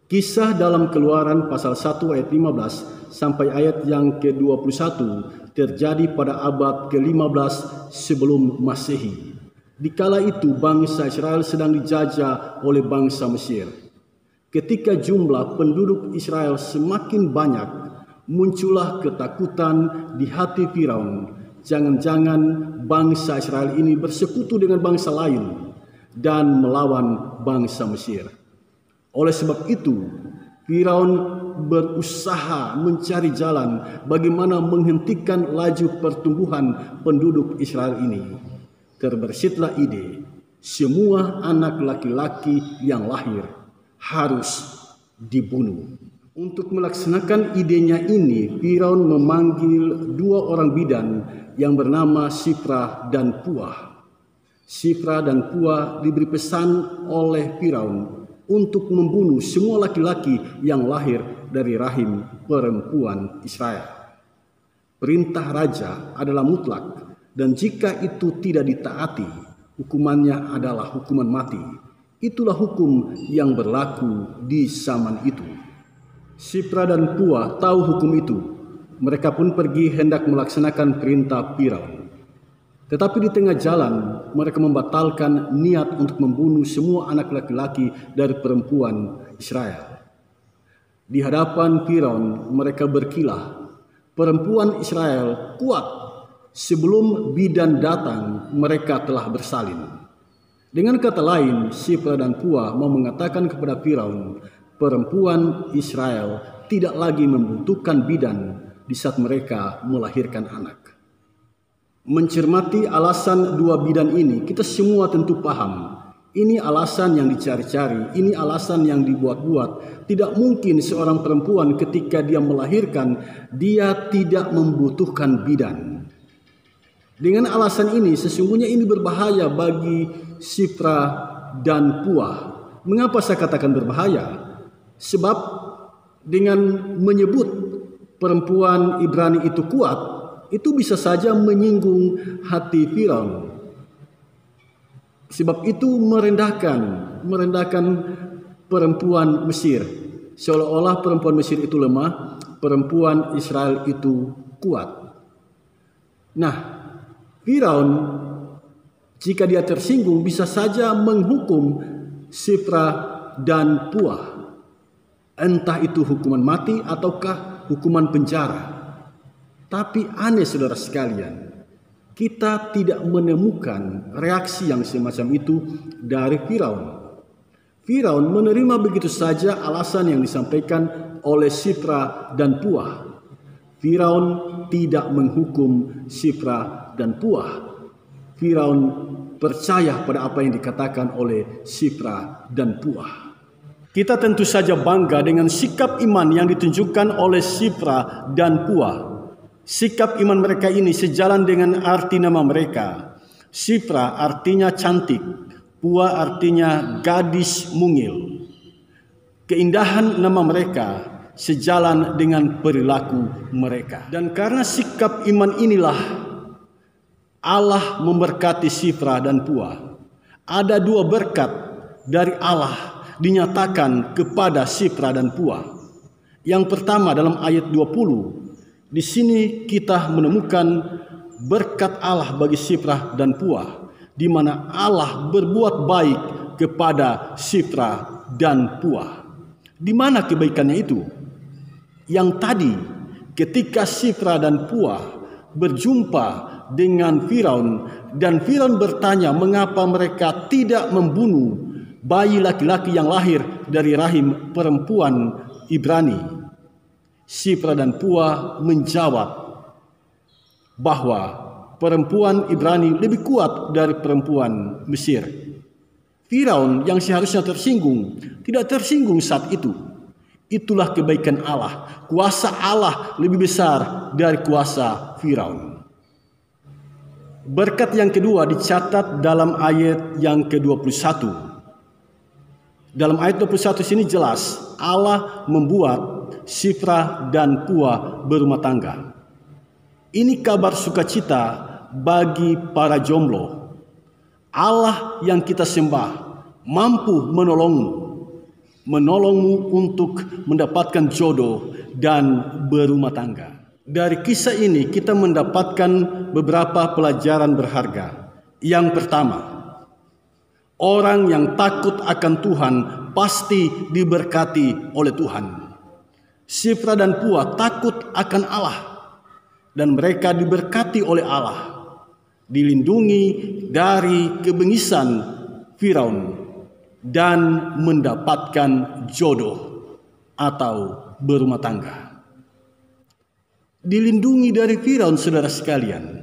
Kisah dalam Keluaran pasal 1 ayat 15 sampai ayat yang ke-21 terjadi pada abad ke-15 sebelum Masehi. Dikala itu bangsa Israel sedang dijajah oleh bangsa Mesir. Ketika jumlah penduduk Israel semakin banyak, muncullah ketakutan di hati Firaun. Jangan-jangan bangsa Israel ini bersekutu dengan bangsa lain dan melawan bangsa Mesir. Oleh sebab itu, Firaun berusaha mencari jalan bagaimana menghentikan laju pertumbuhan penduduk Israel ini. Terbersitlah ide, semua anak laki-laki yang lahir harus dibunuh. Untuk melaksanakan idenya ini, Firaun memanggil dua orang bidan yang bernama Shipra dan Puah. Shipra dan Puah diberi pesan oleh Firaun untuk membunuh semua laki-laki yang lahir dari rahim perempuan Israel. Perintah raja adalah mutlak, dan jika itu tidak ditaati, hukumannya adalah hukuman mati. Itulah hukum yang berlaku di zaman itu. Shipra dan Puah tahu hukum itu. Mereka pun pergi hendak melaksanakan perintah Firaun. Tetapi di tengah jalan, mereka membatalkan niat untuk membunuh semua anak laki-laki dari perempuan Israel. Di hadapan Firaun, mereka berkilah, perempuan Israel kuat. Sebelum bidan datang, mereka telah bersalin. Dengan kata lain, Shipra dan Puah mau mengatakan kepada Firaun, perempuan Israel tidak lagi membutuhkan bidan di saat mereka melahirkan anak. Mencermati alasan dua bidan ini, kita semua tentu paham. Ini alasan yang dicari-cari, ini alasan yang dibuat-buat. Tidak mungkin seorang perempuan ketika dia melahirkan, dia tidak membutuhkan bidan. Dengan alasan ini, sesungguhnya ini berbahaya bagi Shipra dan Puah. Mengapa saya katakan berbahaya? Sebab dengan menyebut perempuan Ibrani itu kuat, itu bisa saja menyinggung hati Firaun. Sebab itu merendahkan perempuan Mesir. Seolah-olah perempuan Mesir itu lemah, perempuan Israel itu kuat. Nah, Firaun jika dia tersinggung bisa saja menghukum Shipra dan Puah. Entah itu hukuman mati ataukah hukuman penjara. Tapi aneh saudara sekalian, kita tidak menemukan reaksi yang semacam itu dari Firaun. Firaun menerima begitu saja alasan yang disampaikan oleh Shipra dan Puah. Firaun tidak menghukum Shipra dan Puah. Firaun percaya pada apa yang dikatakan oleh Shipra dan Puah. Kita tentu saja bangga dengan sikap iman yang ditunjukkan oleh Shipra dan Puah. Sikap iman mereka ini sejalan dengan arti nama mereka. Shipra artinya cantik, Puah artinya gadis mungil. Keindahan nama mereka sejalan dengan perilaku mereka. Dan karena sikap iman inilah Allah memberkati Shipra dan Puah. Ada dua berkat dari Allah dinyatakan kepada Shipra dan Puah. Yang pertama dalam ayat 20. Di sini kita menemukan berkat Allah bagi Shipra dan Puah, di mana Allah berbuat baik kepada Shipra dan Puah. Di mana kebaikannya itu? Yang tadi ketika Shipra dan Puah berjumpa dengan Firaun dan Firaun bertanya mengapa mereka tidak membunuh bayi laki-laki yang lahir dari rahim perempuan Ibrani. Shipra dan Puah menjawab bahwa perempuan Ibrani lebih kuat dari perempuan Mesir. Firaun yang seharusnya tersinggung tidak tersinggung saat itu. Itulah kebaikan Allah. Kuasa Allah lebih besar dari kuasa Firaun. Berkat yang kedua dicatat dalam ayat yang ke-21. Dalam ayat 21 sini jelas Allah membuat Shipra dan Puah berumah tangga. Ini kabar sukacita bagi para jomblo. Allah yang kita sembah mampu menolongmu. menolongmu untuk mendapatkan jodoh dan berumah tangga. Dari kisah ini kita mendapatkan beberapa pelajaran berharga. Yang pertama, orang yang takut akan Tuhan pasti diberkati oleh Tuhan. Shifra dan Pua takut akan Allah dan mereka diberkati oleh Allah, dilindungi dari kebengisan Firaun dan mendapatkan jodoh atau berumah tangga. Dilindungi dari Firaun, saudara sekalian.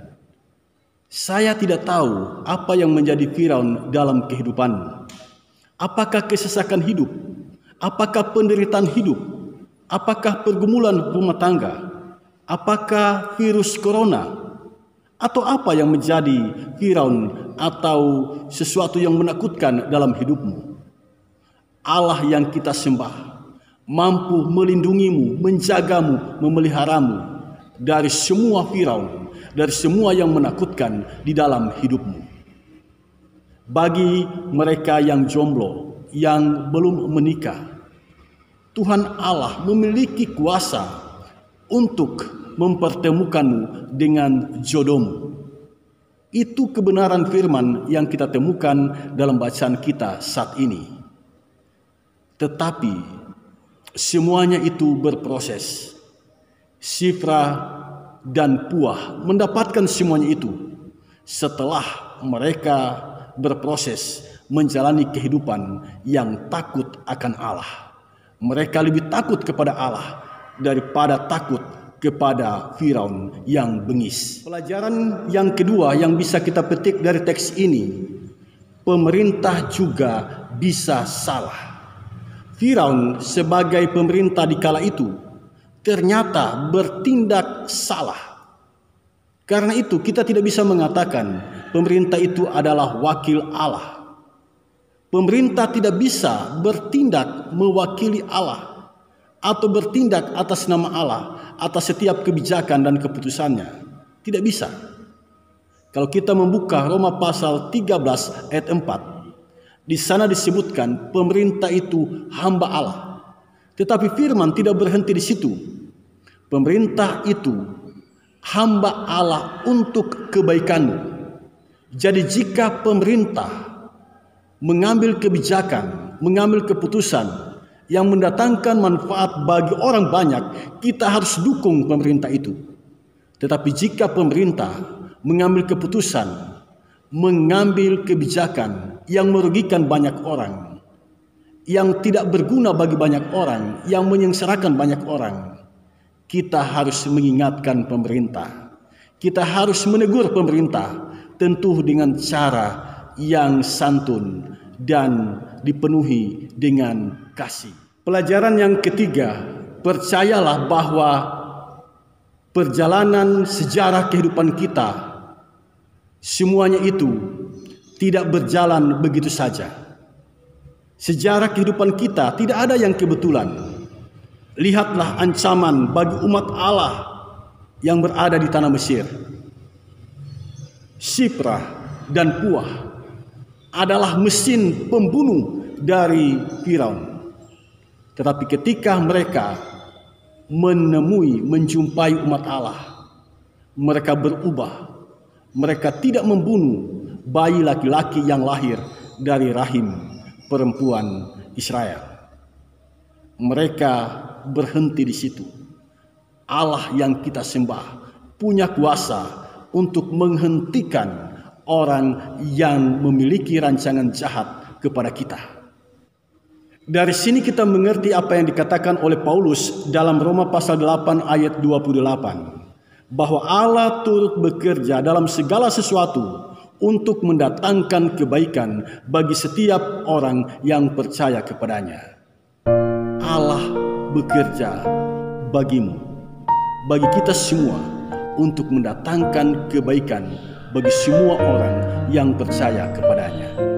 Saya tidak tahu apa yang menjadi Firaun dalam kehidupanmu. Apakah kesesakan hidup? Apakah penderitaan hidup? Apakah pergumulan rumah tangga? Apakah virus corona? Atau apa yang menjadi Firaun atau sesuatu yang menakutkan dalam hidupmu? Allah yang kita sembah mampu melindungimu, menjagamu, memeliharamu dari semua Firaun, dari semua yang menakutkan di dalam hidupmu. Bagi mereka yang jomblo, yang belum menikah, Tuhan Allah memiliki kuasa untuk mempertemukanmu dengan jodohmu. Itu kebenaran firman yang kita temukan dalam bacaan kita saat ini. Tetapi semuanya itu berproses. Shifra dan Pua mendapatkan semuanya itu setelah mereka berproses menjalani kehidupan yang takut akan Allah. Mereka lebih takut kepada Allah daripada takut kepada Firaun yang bengis. Pelajaran yang kedua yang bisa kita petik dari teks ini, pemerintah juga bisa salah. Firaun sebagai pemerintah di kala itu ternyata bertindak salah. Karena itu kita tidak bisa mengatakan pemerintah itu adalah wakil Allah. Pemerintah tidak bisa bertindak mewakili Allah atau bertindak atas nama Allah atas setiap kebijakan dan keputusannya. Tidak bisa. Kalau kita membuka Roma pasal 13 ayat 4, di sana disebutkan pemerintah itu hamba Allah. Tetapi firman tidak berhenti di situ. Pemerintah itu hamba Allah untuk kebaikanmu. Jadi jika pemerintah mengambil kebijakan, mengambil keputusan yang mendatangkan manfaat bagi orang banyak, kita harus dukung pemerintah itu. Tetapi jika pemerintah mengambil keputusan, mengambil kebijakan yang merugikan banyak orang, yang tidak berguna bagi banyak orang, yang menyengsarakan banyak orang, kita harus mengingatkan pemerintah. Kita harus menegur pemerintah, tentu dengan cara yang santun dan dipenuhi dengan kasih. Pelajaran yang ketiga, percayalah bahwa perjalanan sejarah kehidupan kita, semuanya itu tidak berjalan begitu saja. Sejarah kehidupan kita tidak ada yang kebetulan. Lihatlah ancaman bagi umat Allah yang berada di tanah Mesir. Shifra dan Pua adalah mesin pembunuh dari Firaun. Tetapi ketika mereka menjumpai umat Allah, mereka berubah. Mereka tidak membunuh bayi laki-laki yang lahir dari rahim perempuan Israel. Mereka berhenti di situ. Allah yang kita sembah punya kuasa untuk menghentikan orang yang memiliki rancangan jahat kepada kita. Dari sini kita mengerti apa yang dikatakan oleh Paulus dalam Roma pasal 8 ayat 28. Bahwa Allah turut bekerja dalam segala sesuatu untuk mendatangkan kebaikan bagi setiap orang yang percaya kepadanya. Allah bekerja bagimu, bagi kita semua, untuk mendatangkan kebaikan bagi semua orang yang percaya kepadanya.